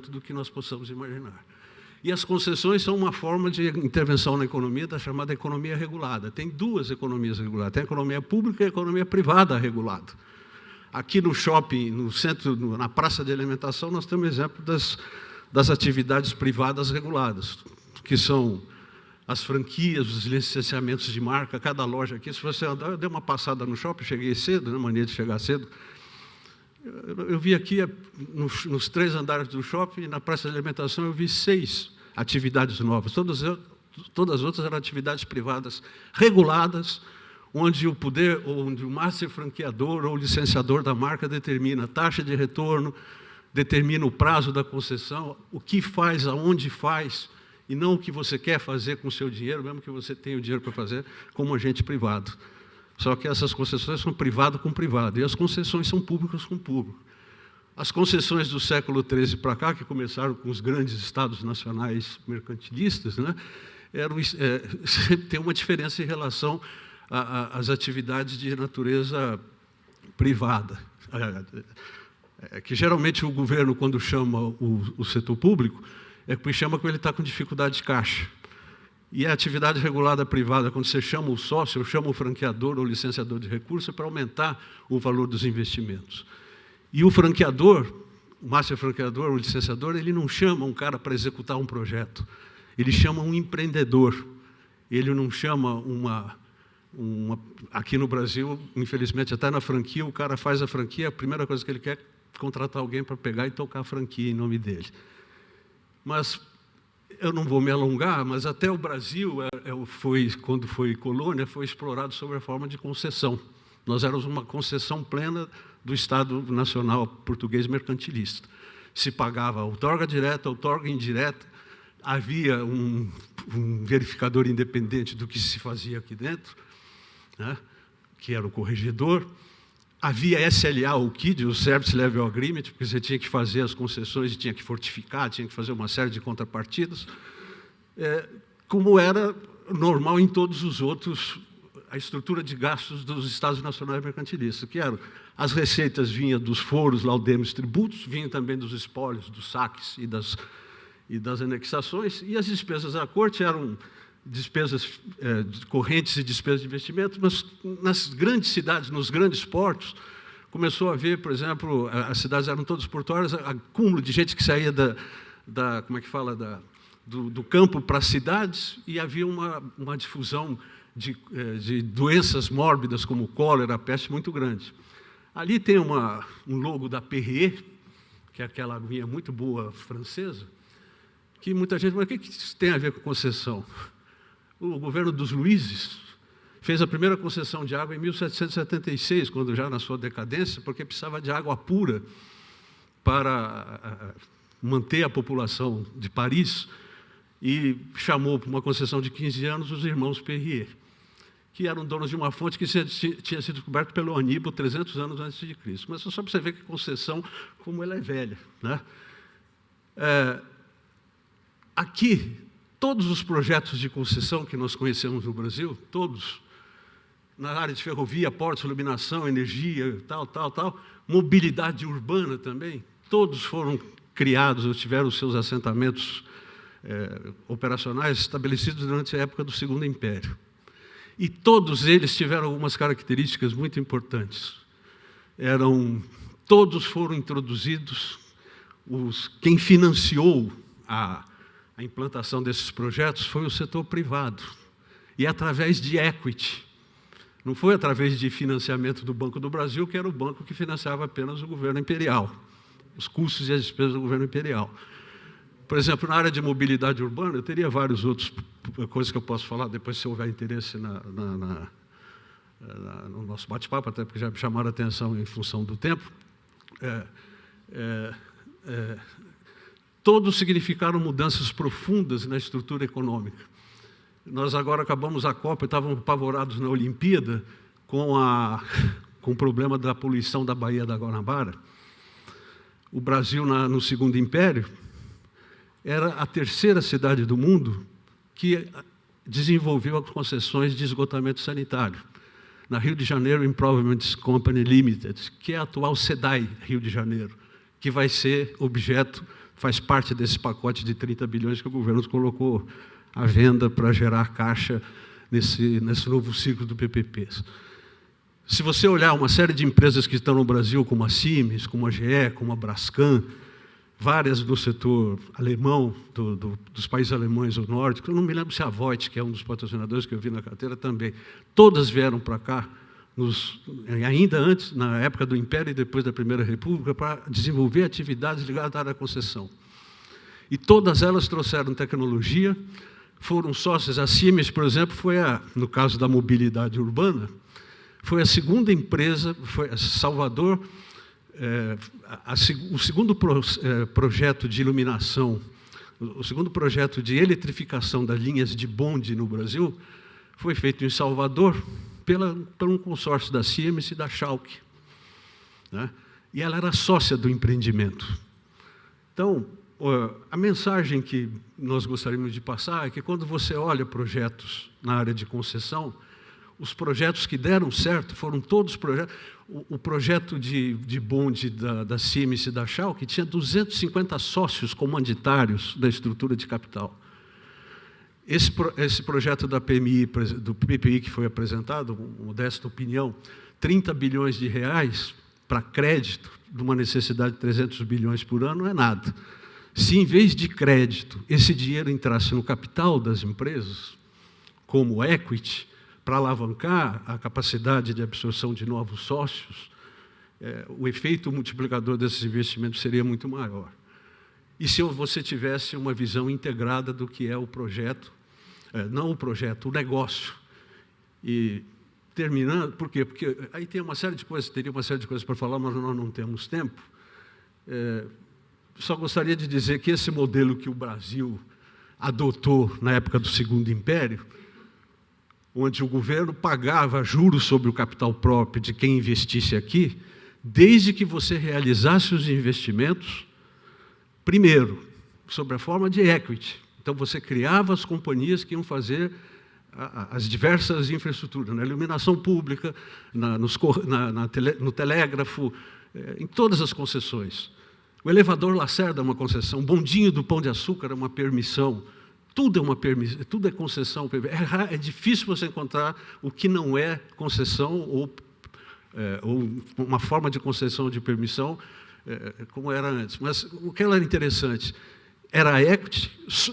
do que nós possamos imaginar. E as concessões são uma forma de intervenção na economia da chamada economia regulada. Tem duas economias reguladas, tem a economia pública e a economia privada regulada. Aqui no shopping, no centro, na praça de alimentação, nós temos exemplo das atividades privadas reguladas, que são as franquias, os licenciamentos de marca, cada loja aqui. Se você andar, eu dei uma passada no shopping, cheguei cedo, mania de chegar cedo. Eu vi aqui, nos 3 andares do shopping, na praça de alimentação, eu vi 6 atividades novas. Todas as outras eram atividades privadas reguladas, onde o poder, onde o master franqueador ou licenciador da marca determina a taxa de retorno, determina o prazo da concessão, o que faz, aonde faz, e não o que você quer fazer com o seu dinheiro, mesmo que você tenha o dinheiro para fazer, como agente privado. Só que essas concessões são privado com privado, e as concessões são públicas com público. As concessões do século XIII para cá, que começaram com os grandes estados nacionais mercantilistas, né, tem uma diferença em relação às atividades de natureza privada. Que geralmente o governo, quando chama o setor público, é porque chama quando ele está com dificuldade de caixa. E a atividade regulada privada, quando você chama o sócio, ou chama o franqueador ou licenciador de recursos, é para aumentar o valor dos investimentos. E o franqueador, o master franqueador, o licenciador, ele não chama um cara para executar um projeto. Ele chama um empreendedor. Ele não chama aqui no Brasil, infelizmente, até na franquia, o cara faz a franquia, a primeira coisa que ele quer é contratar alguém para pegar e tocar a franquia em nome dele. Mas eu não vou me alongar, mas até o Brasil, quando foi colônia, foi explorado sob a forma de concessão. Nós éramos uma concessão plena do Estado Nacional Português Mercantilista. Se pagava outorga direta, outorga indireta, havia um verificador independente do que se fazia aqui dentro, né, que era o corregedor. Havia SLA, o KID, o Service Level Agreement, porque você tinha que fazer as concessões, tinha que fortificar, tinha que fazer uma série de contrapartidas, como era normal em todos os outros, a estrutura de gastos dos Estados Nacionais Mercantilistas, que eram as receitas vinham dos foros, laudemes, tributos, vinham também dos espólios, dos saques e das anexações, e as despesas da corte eram despesas correntes e despesas de investimento, mas nas grandes cidades, nos grandes portos, começou a haver, por exemplo, as cidades eram todas portuárias, acúmulo de gente que saía do campo para as cidades, e havia uma difusão de doenças mórbidas como cólera, a peste, muito grande. Ali tem um logo da Perrier, que é aquela aguinha muito boa francesa, que muita gente, mas o que isso tem a ver com concessão? O governo dos Luizes fez a primeira concessão de água em 1776, quando já na sua decadência, porque precisava de água pura para manter a população de Paris, e chamou para uma concessão de 15 anos os irmãos Perrier, que eram donos de uma fonte que tinha sido descoberta pelo Aníbal 300 anos antes de Cristo. Mas só para você ver que concessão, como ela é velha, né? Aqui, todos os projetos de concessão que nós conhecemos no Brasil, todos, na área de ferrovia, portos, iluminação, energia, tal, mobilidade urbana também, todos foram criados ou tiveram seus assentamentos operacionais estabelecidos durante a época do Segundo Império. E todos eles tiveram algumas características muito importantes. Todos foram introduzidos, quem financiou a implantação desses projetos foi o setor privado, e através de equity. Não foi através de financiamento do Banco do Brasil, que era o banco que financiava apenas o governo imperial, os custos e as despesas do governo imperial. Por exemplo, na área de mobilidade urbana, eu teria várias outras coisas que eu posso falar, depois se houver interesse no nosso bate-papo, até porque já me chamaram a atenção em função do tempo. Todos significaram mudanças profundas na estrutura econômica. Nós agora acabamos a Copa e estávamos apavorados na Olimpíada com o problema da poluição da Baía da Guanabara. O Brasil, no Segundo Império, era a terceira cidade do mundo que desenvolveu as concessões de esgotamento sanitário. Na Rio de Janeiro Improvements Company Limited, que é a atual SEDAI Rio de Janeiro, que vai ser objeto faz parte desse pacote de 30 bilhões que o governo colocou à venda para gerar caixa nesse novo ciclo do PPPs. Se você olhar uma série de empresas que estão no Brasil, como a Siemens, como a GE, como a Braskem, várias do setor alemão, dos países alemães ou nórdicos, eu não me lembro se a Voith, que é um dos patrocinadores que eu vi na carteira também, todas vieram para cá, ainda antes, na época do Império e depois da Primeira República, para desenvolver atividades ligadas à área da concessão. E todas elas trouxeram tecnologia, foram sócias. A Siemens, por exemplo, no caso da mobilidade urbana, foi a segunda empresa, foi Salvador, o segundo projeto de iluminação, o segundo projeto de eletrificação das linhas de bonde no Brasil, foi feito em Salvador por um consórcio da Siemens e da Schalke, né? E ela era sócia do empreendimento. Então, a mensagem que nós gostaríamos de passar é que quando você olha projetos na área de concessão, os projetos que deram certo foram todos projetos. O projeto de bonde da Siemens e da Schalke tinha 250 sócios comanditários da estrutura de capital. Esse projeto da PMI, do PPI que foi apresentado, modesta opinião, 30 bilhões de reais para crédito, de uma necessidade de 300 bilhões por ano, não é nada. Se, em vez de crédito, esse dinheiro entrasse no capital das empresas, como equity, para alavancar a capacidade de absorção de novos sócios, o efeito multiplicador desses investimentos seria muito maior. E se você tivesse uma visão integrada do que é o projeto, não o projeto, o negócio. E terminando, por quê? Porque aí tem uma série de coisas, teria uma série de coisas para falar, mas nós não temos tempo. Só gostaria de dizer que esse modelo que o Brasil adotou na época do Segundo Império, onde o governo pagava juros sobre o capital próprio de quem investisse aqui, desde que você realizasse os investimentos, primeiro, sob a forma de equity. Então, você criava as companhias que iam fazer as diversas infraestruturas, na iluminação pública, no telégrafo, em todas as concessões. O elevador Lacerda é uma concessão, o bondinho do Pão de Açúcar é uma permissão, tudo é uma permissão, tudo é concessão. É difícil você encontrar o que não é concessão ou uma forma de concessão ou de permissão, como era antes. Mas o que era interessante era a equity,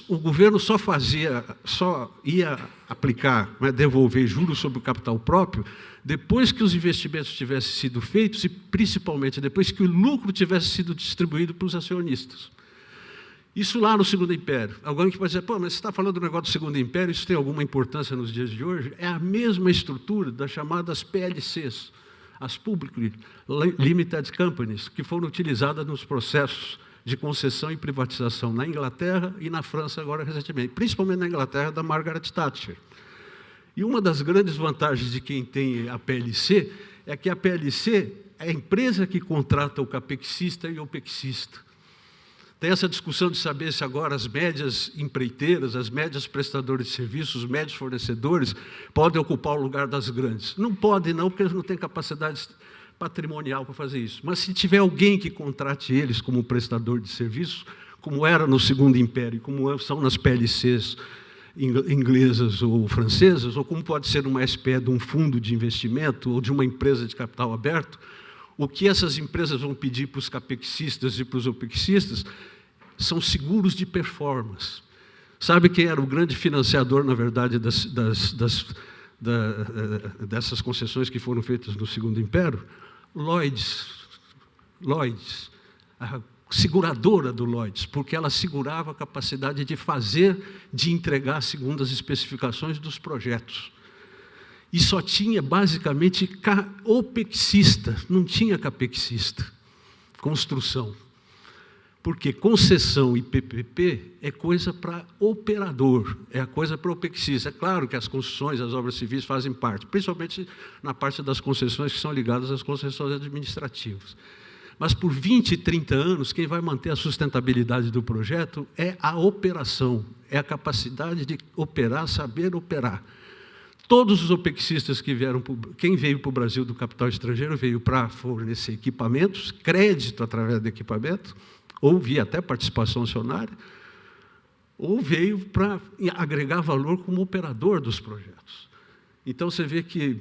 o governo só ia aplicar, devolver juros sobre o capital próprio, depois que os investimentos tivessem sido feitos e, principalmente, depois que o lucro tivesse sido distribuído para os acionistas. Isso lá no Segundo Império. Alguém que pode dizer, mas você está falando do negócio do Segundo Império, isso tem alguma importância nos dias de hoje? É a mesma estrutura das chamadas PLCs, as Public Limited Companies, que foram utilizadas nos processos de concessão e privatização na Inglaterra e na França agora recentemente, principalmente na Inglaterra da Margaret Thatcher. E uma das grandes vantagens de quem tem a PLC é que a PLC é a empresa que contrata o capexista e o opexista. Tem essa discussão de saber se agora as médias empreiteiras, as médias prestadores de serviços, os médios fornecedores podem ocupar o lugar das grandes. Não podem não, porque eles não têm capacidade patrimonial para fazer isso. Mas se tiver alguém que contrate eles como prestador de serviços, como era no Segundo Império, como são nas PLCs inglesas ou francesas, ou como pode ser uma SPE de um fundo de investimento ou de uma empresa de capital aberto, o que essas empresas vão pedir para os capexistas e para os opexistas são seguros de performance. Sabe quem era o grande financiador, na verdade, dessas concessões que foram feitas no Segundo Império? Lloyds, a seguradora do Lloyds, porque ela segurava a capacidade de entregar segundo as especificações dos projetos. E só tinha, basicamente, opexista, não tinha capexista, construção. Porque concessão e PPP é coisa para operador, é a coisa para opexista. É claro que as construções, as obras civis fazem parte, principalmente na parte das concessões que são ligadas às concessões administrativas. Mas por 20, 30 anos, quem vai manter a sustentabilidade do projeto é a operação, é a capacidade de operar, saber operar. Todos os opexistas que vieram, quem veio para o Brasil do capital estrangeiro veio para fornecer equipamentos, crédito através de equipamento, ou via até participação acionária, ou veio para agregar valor como operador dos projetos. Então, você vê que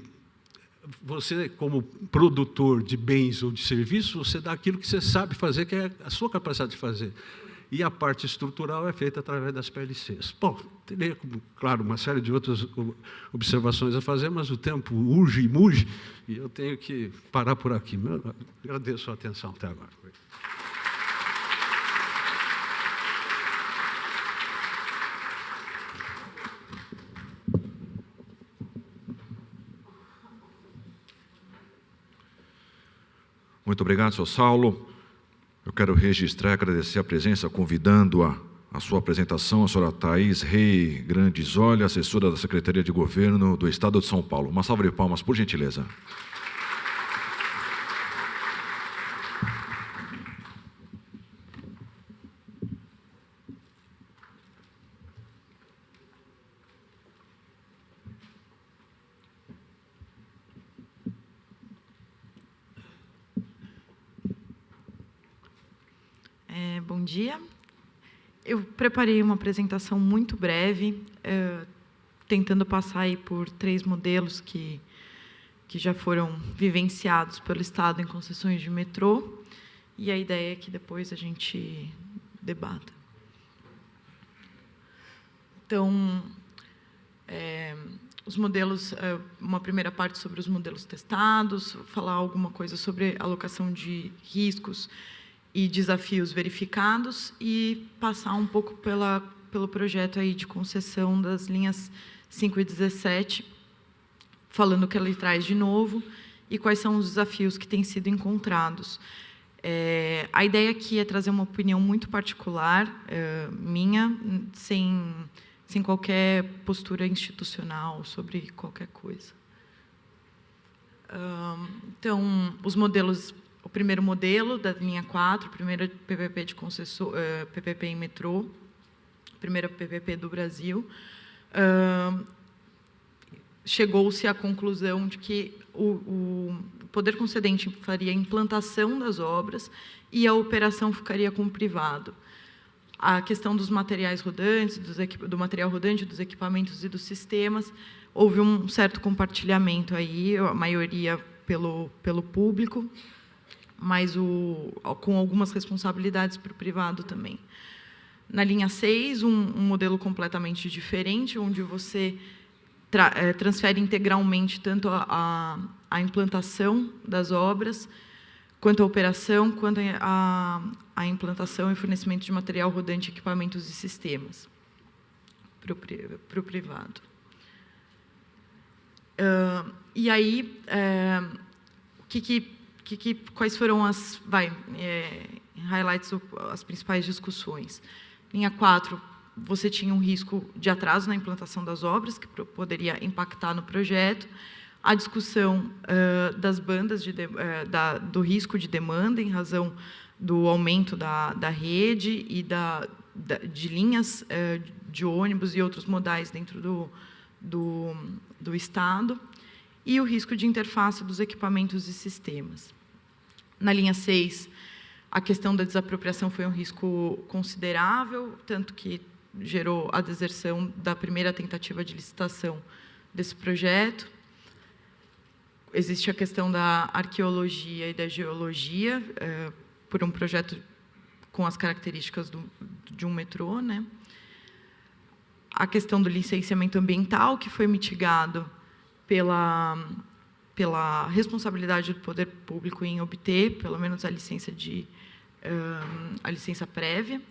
você, como produtor de bens ou de serviços, você dá aquilo que você sabe fazer, que é a sua capacidade de fazer. E a parte estrutural é feita através das PLCs. Bom, teria, claro, uma série de outras observações a fazer, mas o tempo urge e muge, e eu tenho que parar por aqui. Agradeço a atenção até agora. Muito obrigado, senhor Saulo. Eu quero registrar e agradecer a presença, convidando a sua apresentação, a senhora Thaís Rei Grandes Olha, assessora da Secretaria de Governo do Estado de São Paulo. Uma salva de palmas, por gentileza. Bom dia. Eu preparei uma apresentação muito breve, tentando passar aí por 3 modelos que já foram vivenciados pelo Estado em concessões de metrô, e a ideia é que depois a gente debata. Então, os modelos, uma primeira parte sobre os modelos testados, falar alguma coisa sobre alocação de riscos e desafios verificados, e passar um pouco pelo projeto aí de concessão das linhas 5 e 17, falando o que ele traz de novo e quais são os desafios que têm sido encontrados. A ideia aqui é trazer uma opinião muito particular, minha, sem qualquer postura institucional sobre qualquer coisa. Então, os modelos... O primeiro modelo da linha 4, primeiro PPP de concessão, PPP em metrô, primeiro PPP do Brasil, chegou-se à conclusão de que o poder concedente faria a implantação das obras e a operação ficaria com o privado. A questão dos materiais rodantes, do material rodante, dos equipamentos e dos sistemas, houve um certo compartilhamento aí, a maioria pelo público, mas com algumas responsabilidades para o privado também. Na linha 6, um modelo completamente diferente, onde você transfere integralmente tanto a implantação das obras, quanto a operação, quanto a implantação e fornecimento de material rodante, equipamentos e sistemas para o privado. E aí, quais foram as highlights, as principais discussões? Linha 4, você tinha um risco de atraso na implantação das obras, que poderia impactar no projeto. A discussão das bandas, do risco de demanda, em razão do aumento da rede e de linhas de ônibus e outros modais dentro do Estado, e o risco de interface dos equipamentos e sistemas. Na linha 6, a questão da desapropriação foi um risco considerável, tanto que gerou a deserção da primeira tentativa de licitação desse projeto. Existe a questão da arqueologia e da geologia, por um projeto com as características de um metrô, né? A questão do licenciamento ambiental, que foi mitigado pela responsabilidade do poder público em obter, pelo menos, a licença prévia,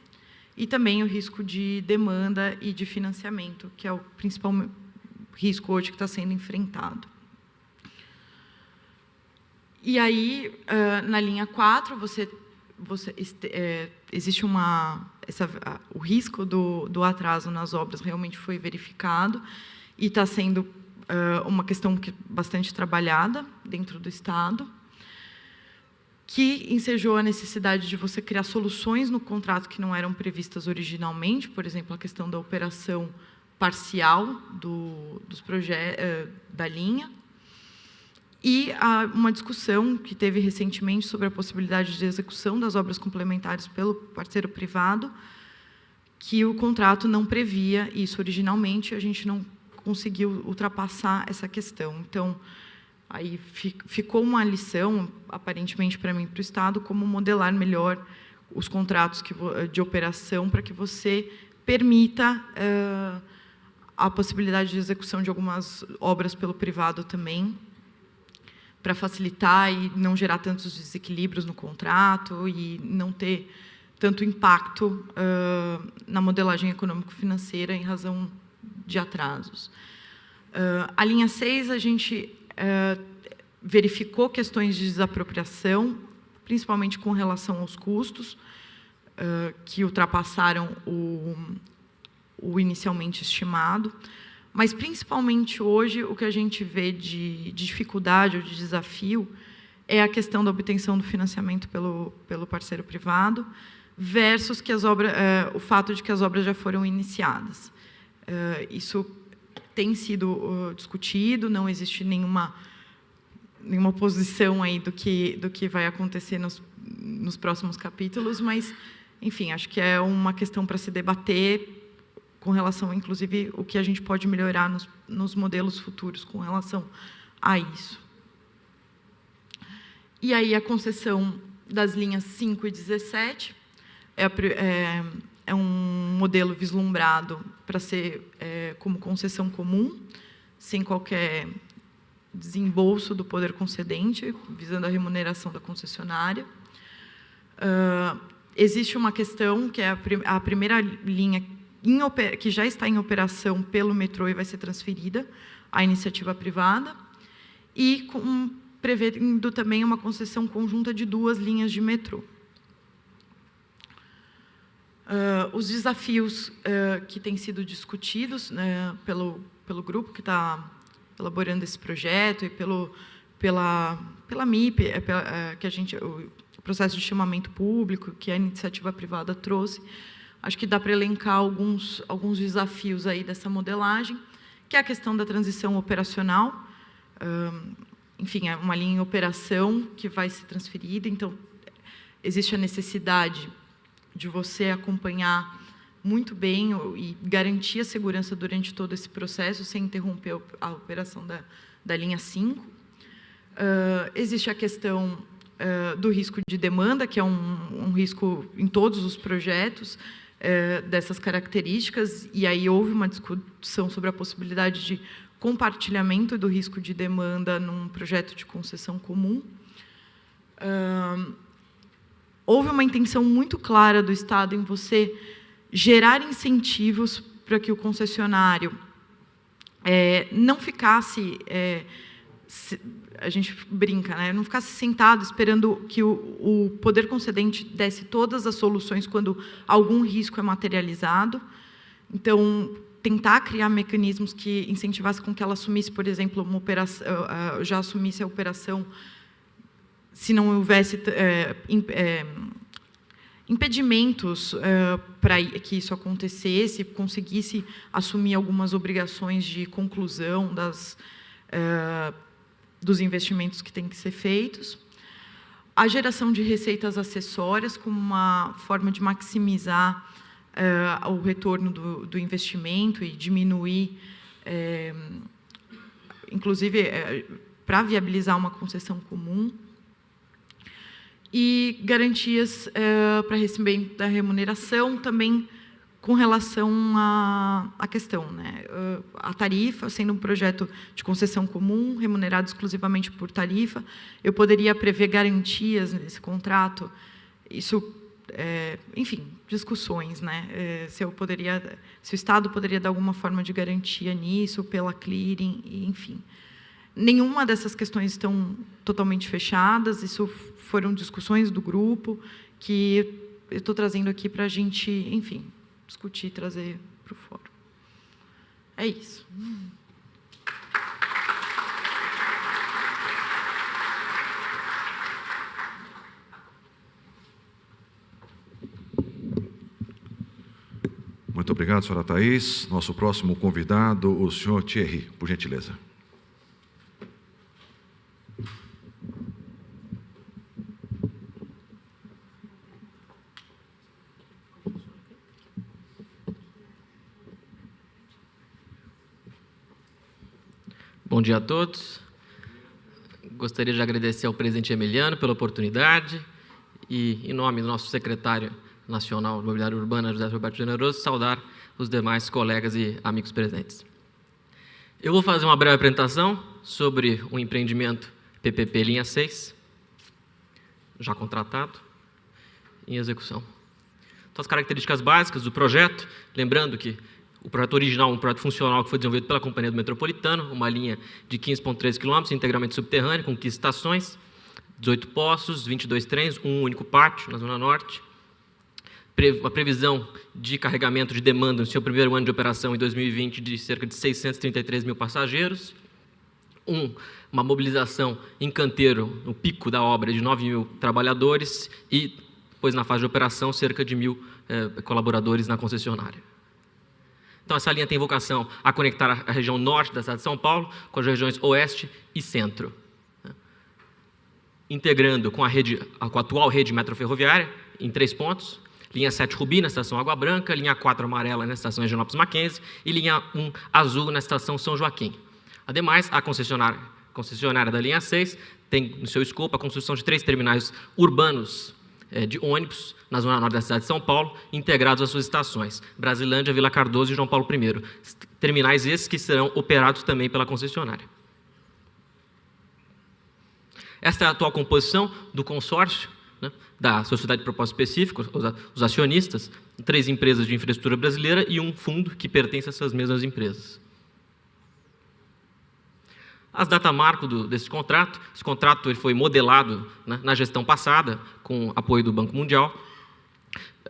e também o risco de demanda e de financiamento, que é o principal risco hoje que está sendo enfrentado. E aí, na linha 4, existe o risco do atraso nas obras realmente foi verificado e está sendo uma questão bastante trabalhada dentro do Estado, que ensejou a necessidade de você criar soluções no contrato que não eram previstas originalmente, por exemplo, a questão da operação parcial da linha, E há uma discussão que teve recentemente sobre a possibilidade de execução das obras complementares pelo parceiro privado, que o contrato não previa isso originalmente, a gente não conseguiu ultrapassar essa questão. Então, aí ficou uma lição, aparentemente para mim e para o Estado, como modelar melhor os contratos de operação para que você permita a possibilidade de execução de algumas obras pelo privado também, para facilitar e não gerar tantos desequilíbrios no contrato e não ter tanto impacto na modelagem econômico-financeira em razão de atrasos. A linha 6, a gente verificou questões de desapropriação, principalmente com relação aos custos, que ultrapassaram o inicialmente estimado, mas, principalmente hoje, o que a gente vê de dificuldade ou de desafio é a questão da obtenção do financiamento pelo parceiro privado versus o fato de que as obras já foram iniciadas. Isso tem sido discutido, não existe nenhuma posição aí do que vai acontecer nos próximos capítulos, mas, enfim, acho que é uma questão para se debater com relação, inclusive, o que a gente pode melhorar nos modelos futuros com relação a isso. E aí, a concessão das linhas 5 e 17 é um modelo vislumbrado para ser como concessão comum, sem qualquer desembolso do poder concedente, visando a remuneração da concessionária. Existe uma questão, que é a primeira linha que já está em operação pelo metrô e vai ser transferida à iniciativa privada, e prevendo também uma concessão conjunta de 2 linhas de metrô. Os desafios que têm sido discutidos pelo grupo que está elaborando esse projeto e pela MIP, o processo de chamamento público que a iniciativa privada trouxe, acho que dá para elencar alguns desafios aí dessa modelagem, que é a questão da transição operacional. Enfim, é uma linha em operação que vai ser transferida, então existe a necessidade de você acompanhar muito bem e garantir a segurança durante todo esse processo, sem interromper a operação da linha 5. Existe a questão do risco de demanda, que é um risco em todos os projetos, dessas características, e aí houve uma discussão sobre a possibilidade de compartilhamento do risco de demanda num projeto de concessão comum. Houve uma intenção muito clara do Estado em você gerar incentivos para que o concessionário não ficasse, a gente brinca, né? Não ficasse sentado esperando que o poder concedente desse todas as soluções quando algum risco é materializado. Então, tentar criar mecanismos que incentivassem com que ela assumisse, por exemplo, uma operação, já assumisse a operação se não houvesse impedimentos para que isso acontecesse, conseguisse assumir algumas obrigações de conclusão dos investimentos que têm que ser feitos. A geração de receitas acessórias como uma forma de maximizar o retorno do investimento e diminuir, inclusive, para viabilizar uma concessão comum. E garantias para recebimento da remuneração também com relação à questão, né? A tarifa, sendo um projeto de concessão comum, remunerado exclusivamente por tarifa, eu poderia prever garantias nesse contrato. Isso, enfim, discussões, né? Se o Estado poderia dar alguma forma de garantia nisso, pela clearing, enfim. Nenhuma dessas questões estão totalmente fechadas, isso foram discussões do grupo que eu estou trazendo aqui para a gente, enfim, discutir e trazer para o fórum. É isso. Muito obrigado, senhora Thaís. Nosso próximo convidado, o senhor Thierry, por gentileza. Bom dia a todos. Gostaria de agradecer ao presidente Emiliano pela oportunidade e, em nome do nosso secretário nacional de Mobilidade Urbana, José Roberto Generoso, saudar os demais colegas e amigos presentes. Eu vou fazer uma breve apresentação sobre o empreendimento PPP Linha 6, já contratado, em execução. Então, as características básicas do projeto, lembrando que o projeto original, um projeto funcional que foi desenvolvido pela Companhia do Metropolitano, uma linha de 15,3 km, integralmente subterrânea, com 15 estações, 18 poços, 22 trens, um único pátio na Zona Norte. A previsão de carregamento de demanda no seu primeiro ano de operação, em 2020, de cerca de 633 mil passageiros. Uma mobilização em canteiro, no pico da obra, de 9 mil trabalhadores e, depois, na fase de operação, cerca de 1.000 colaboradores na concessionária. Então, essa linha tem vocação a conectar a região norte da cidade de São Paulo com as regiões oeste e centro, integrando com a atual rede metroferroviária em 3 pontos, linha 7 Rubi, na estação Água Branca, linha 4 amarela, na estação Higienópolis Mackenzie, e linha 1 azul, na estação São Joaquim. Ademais, a concessionária da linha 6 tem no seu escopo a construção de 3 terminais urbanos de ônibus na zona norte da cidade de São Paulo, integrados às suas estações, Brasilândia, Vila Cardoso e João Paulo I. Terminais esses que serão operados também pela concessionária. Esta é a atual composição do consórcio, né, da sociedade de propósito específico, os acionistas, 3 empresas de infraestrutura brasileira e um fundo que pertence a essas mesmas empresas. As data-marco desse contrato, esse contrato ele foi modelado, né, na gestão passada, com apoio do Banco Mundial.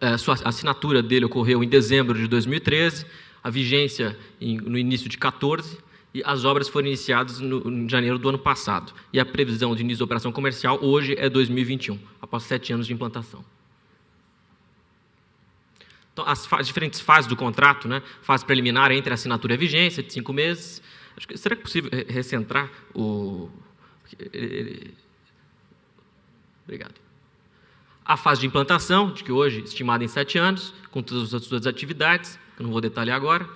A assinatura dele ocorreu em dezembro de 2013, a vigência no início de 2014, e as obras foram iniciadas em janeiro do ano passado. E a previsão de início da operação comercial hoje é 2021, após 7 anos de implantação. Então, as diferentes fases do contrato, né, fase preliminar entre a assinatura e a vigência, de 5 meses. Será que é possível recentrar o... Obrigado. A fase de implantação, de que hoje estimada em 7 anos, com todas as suas atividades, que eu não vou detalhar agora,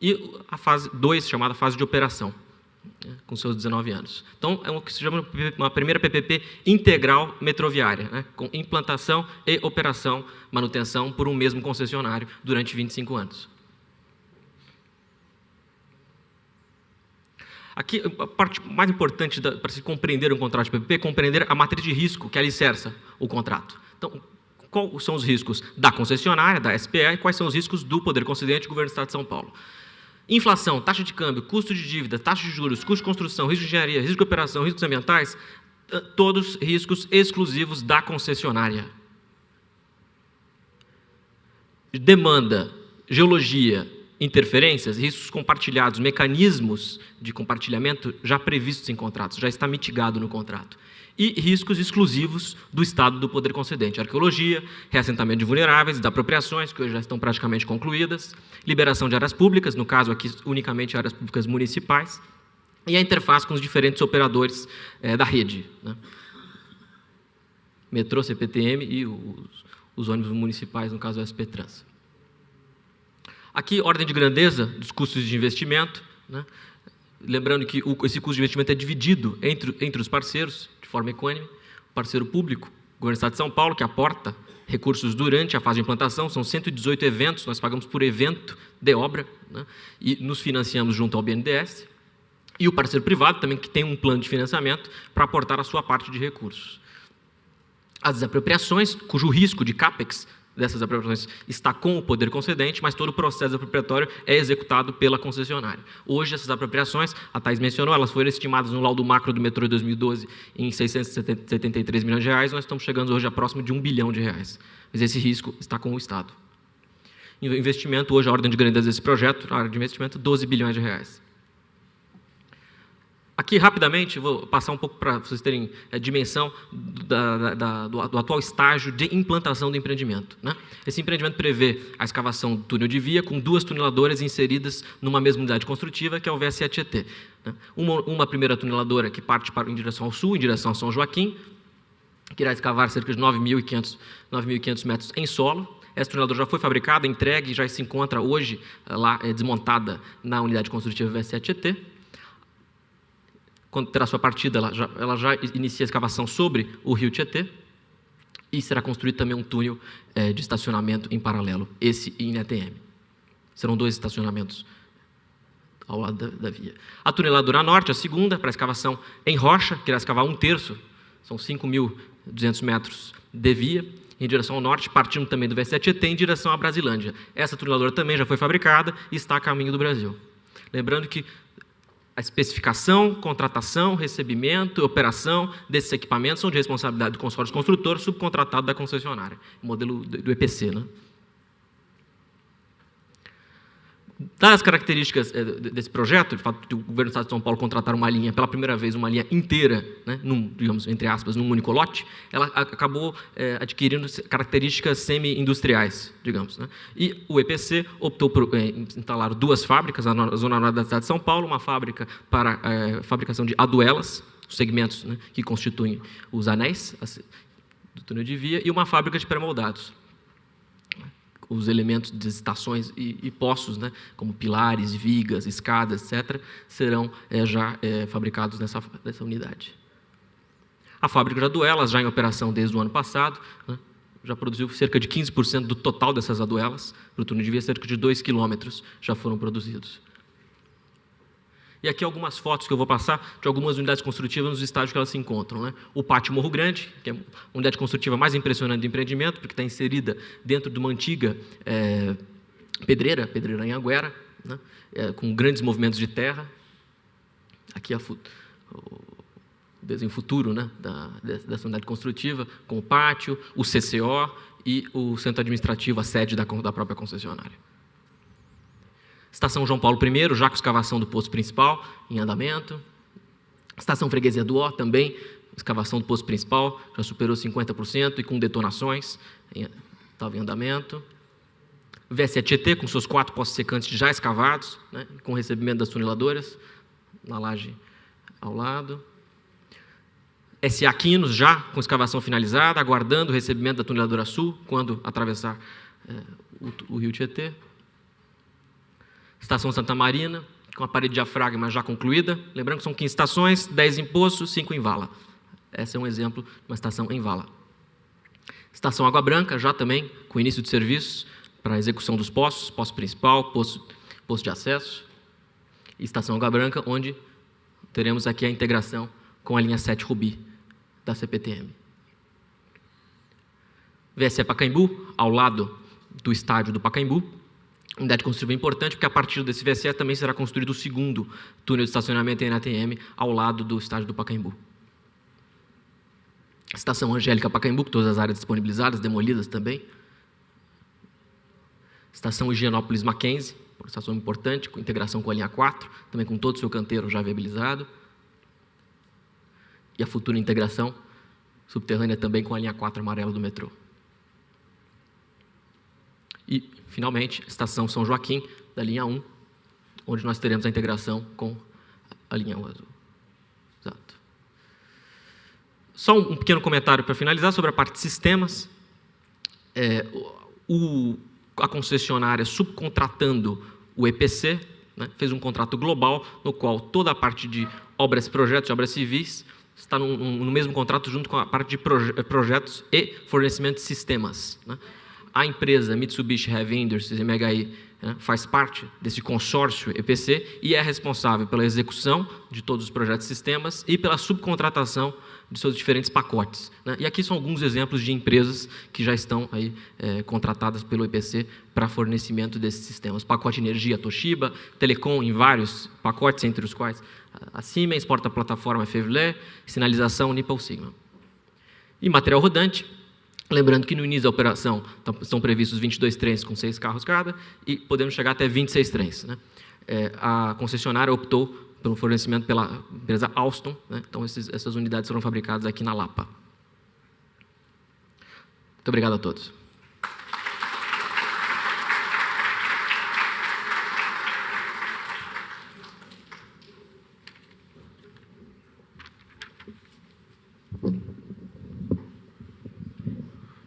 e a fase 2, chamada fase de operação, né, com seus 19 anos. Então, é o que se chama uma primeira PPP integral metroviária, né, com implantação e operação, manutenção por um mesmo concessionário durante 25 anos. Aqui, a parte mais importante para se compreender um contrato de PPP é compreender a matriz de risco que alicerça o contrato. Então, quais são os riscos da concessionária, da SPE, e quais são os riscos do Poder Concedente e Governo do Estado de São Paulo? Inflação, taxa de câmbio, custo de dívida, taxa de juros, custo de construção, risco de engenharia, risco de operação, riscos ambientais, todos riscos exclusivos da concessionária. Demanda, geologia, interferências, riscos compartilhados, mecanismos de compartilhamento já previstos em contratos, já está mitigado no contrato. E riscos exclusivos do Estado do Poder Concedente, arqueologia, reassentamento de vulneráveis, desapropriações, que hoje já estão praticamente concluídas, liberação de áreas públicas, no caso aqui unicamente áreas públicas municipais, e a interface com os diferentes operadores da rede, né? Metrô, CPTM e os ônibus municipais, no caso o SP Trans. Aqui, ordem de grandeza dos custos de investimento, né? Lembrando que esse custo de investimento é dividido entre os parceiros, de forma equânime. O parceiro público, o Governo do Estado de São Paulo, que aporta recursos durante a fase de implantação, são 118 eventos, nós pagamos por evento de obra, né? E nos financiamos junto ao BNDES. E o parceiro privado também, que tem um plano de financiamento para aportar a sua parte de recursos. As desapropriações, cujo risco de CAPEX dessas apropriações está com o Poder Concedente, mas todo o processo apropriatório é executado pela concessionária. Hoje, essas apropriações, a Thais mencionou, elas foram estimadas no laudo macro do metrô de 2012 em 673 milhões de reais, nós estamos chegando hoje a próximo de 1 bilhão de reais. Mas esse risco está com o Estado. Investimento, hoje, a ordem de grandeza desse projeto, a área de investimento, 12 bilhões de reais. Aqui, rapidamente, vou passar um pouco para vocês terem dimensão do atual estágio de implantação do empreendimento, né? Esse empreendimento prevê a escavação do túnel de via com 2 tuneladoras inseridas numa mesma unidade construtiva, que é o VSE Tietê, né? Uma primeira tuneladora que parte em direção ao sul, em direção a São Joaquim, que irá escavar cerca de 9.500 metros em solo. Essa tuneladora já foi fabricada, entregue, já se encontra hoje lá desmontada na unidade construtiva VSE Tietê. quando terá sua partida, ela já inicia a escavação sobre o rio Tietê, e será construído também um túnel de estacionamento em paralelo, esse em ATM. Serão 2 estacionamentos ao lado da via. A tuneladora norte, a segunda, para escavação em rocha, que irá escavar 1/3, são 5.200 metros de via, em direção ao norte, partindo também do VSE Tietê em direção à Brasilândia. Essa tuneladora também já foi fabricada e está a caminho do Brasil. Lembrando que a especificação, contratação, recebimento, operação desses equipamentos são de responsabilidade do consórcio construtor subcontratado da concessionária, modelo do EPC, né? Das características desse projeto, de fato, o governo do Estado de São Paulo contratar uma linha, pela primeira vez, uma linha inteira, né, digamos, entre aspas, num único lote, ela acabou adquirindo características semi-industriais, digamos, né? E o EPC optou por instalar 2 fábricas na zona norte da cidade de São Paulo, uma fábrica para fabricação de aduelas, os segmentos, né, que constituem os anéis do túnel de via, e uma fábrica de pré-moldados. Os elementos de estações e poços, né, como pilares, vigas, escadas, etc., serão já fabricados nessa unidade. A fábrica de aduelas, já em operação desde o ano passado, né, já produziu cerca de 15% do total dessas aduelas. Para o túnel de via, cerca de 2 quilômetros já foram produzidos. E aqui algumas fotos que eu vou passar de algumas unidades construtivas nos estágios que elas se encontram, né? O Pátio Morro Grande, que é a unidade construtiva mais impressionante do empreendimento, porque está inserida dentro de uma antiga pedreira Anhanguera, né? Com grandes movimentos de terra. Aqui o desenho futuro, né, dessa unidade construtiva, com o pátio, o CCO e o centro administrativo, a sede da própria concessionária. Estação João Paulo I, já com escavação do poço principal, em andamento. Estação Freguesia do Ó, também, escavação do poço principal, já superou 50% e com detonações, estava em andamento. VSE Tietê, com seus 4 poços secantes já escavados, né, com recebimento das tuneladoras, na laje ao lado. SA Quinos, já com escavação finalizada, aguardando o recebimento da tuneladora sul, quando atravessar o rio Tietê. Estação Santa Marina, com a parede de diafragma já concluída. Lembrando que são 15 estações, 10 em poço, 5 em vala. Esse é um exemplo de uma estação em vala. Estação Água Branca, já também com início de serviços para a execução dos poços, poço principal, poço de acesso. E Estação Água Branca, onde teremos aqui a integração com a linha 7 Rubi da CPTM. VSE Pacaembu, ao lado do estádio do Pacaembu. Unidade construtiva importante, porque a partir desse VSE também será construído o segundo túnel de estacionamento em ATM ao lado do estádio do Pacaembu. Estação Angélica Pacaembu, com todas as áreas disponibilizadas, demolidas também. Estação Higienópolis Mackenzie, uma estação importante, com integração com a linha 4, também com todo o seu canteiro já viabilizado. E a futura integração subterrânea também com a linha 4 amarela do metrô. E, finalmente, Estação São Joaquim, da linha 1, onde nós teremos a integração com a linha 1 azul. Exato. Só um pequeno comentário para finalizar sobre a parte de sistemas. A concessionária, subcontratando o EPC, né, fez um contrato global, no qual toda a parte de obras, projetos e obras civis está no mesmo contrato, junto com a parte de projetos e fornecimento de sistemas, né. A empresa Mitsubishi Heavy Industries, MHI, né, faz parte desse consórcio EPC e é responsável pela execução de todos os projetos e sistemas e pela subcontratação de seus diferentes pacotes, né. E aqui são alguns exemplos de empresas que já estão aí, contratadas pelo EPC para fornecimento desses sistemas. Pacote Energia, Toshiba, Telecom em vários pacotes, entre os quais a Siemens, porta-plataforma Fevler, sinalização Nippon Sigma. E material rodante. Lembrando que no início da operação estão previstos 22 trens com 6 carros cada e podemos chegar até 26 trens, né? A concessionária optou pelo fornecimento pela empresa Alstom, né? Então essas unidades foram fabricadas aqui na Lapa. Muito obrigado a todos.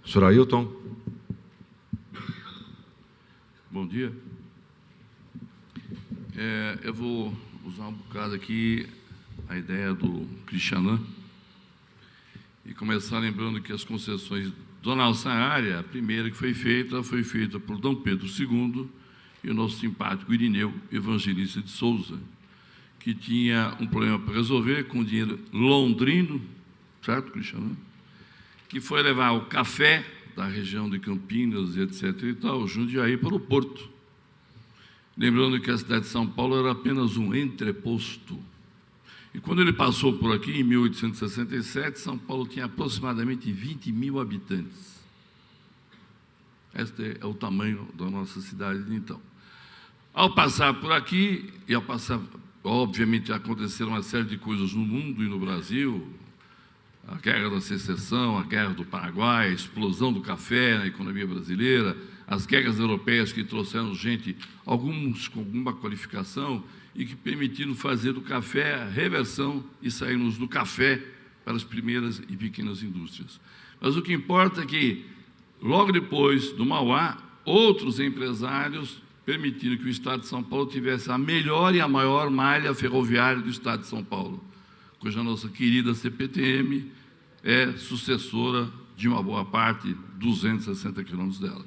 Senhor Ailton. Bom dia. Eu vou usar um bocado aqui a ideia do Cristianã e começar lembrando que as concessões da nossa área, a primeira que foi feita por Dom Pedro II e o nosso simpático Irineu Evangelista de Souza, que tinha um problema para resolver com dinheiro londrino, certo, Cristiano? Que foi levar o café da região de Campinas e etc. e tal, Jundiaí, para o Porto. Lembrando que a cidade de São Paulo era apenas um entreposto. E quando ele passou por aqui, em 1867, São Paulo tinha aproximadamente 20 mil habitantes. Este é o tamanho da nossa cidade de então. Ao passar por aqui, e ao passar, obviamente, aconteceram uma série de coisas no mundo e no Brasil, a Guerra da Secessão, a Guerra do Paraguai, a explosão do café na economia brasileira, as guerras europeias que trouxeram gente, alguns com alguma qualificação, e que permitiram fazer do café a reversão e sairmos do café para as primeiras e pequenas indústrias. Mas o que importa é que, logo depois do Mauá, outros empresários permitiram que o Estado de São Paulo tivesse a melhor e a maior malha ferroviária do Estado de São Paulo, cuja nossa querida CPTM é sucessora de uma boa parte, 260 quilômetros dela.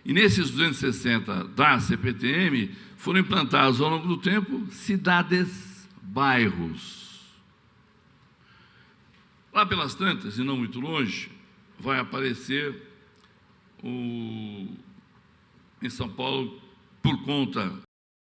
E nesses 260 da CPTM, foram implantados ao longo do tempo cidades-bairros. Lá pelas tantas, e não muito longe, vai aparecer em São Paulo, por conta